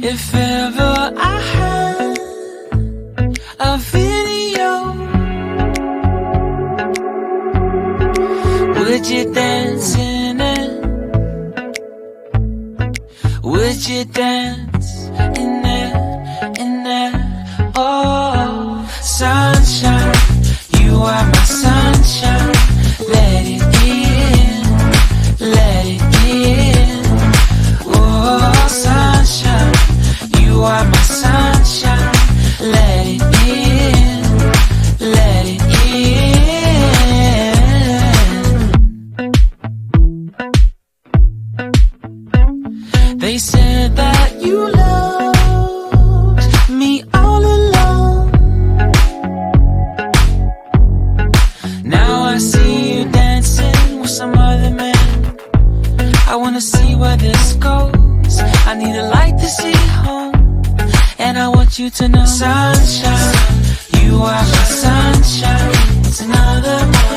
If ever I had a video, would you dance in it? Would you dance in it, in it? Oh, sunshine, you are my sunshine. Let it in, let it in. Oh, sunshine, you are my sunshine. Let it in, let it in. They said that you loved me all along. Now I see you dancing with some other man. I wanna see where this goes. I need a light to see home, and I want you to know, sunshine, you are my sunshine. It's another morning.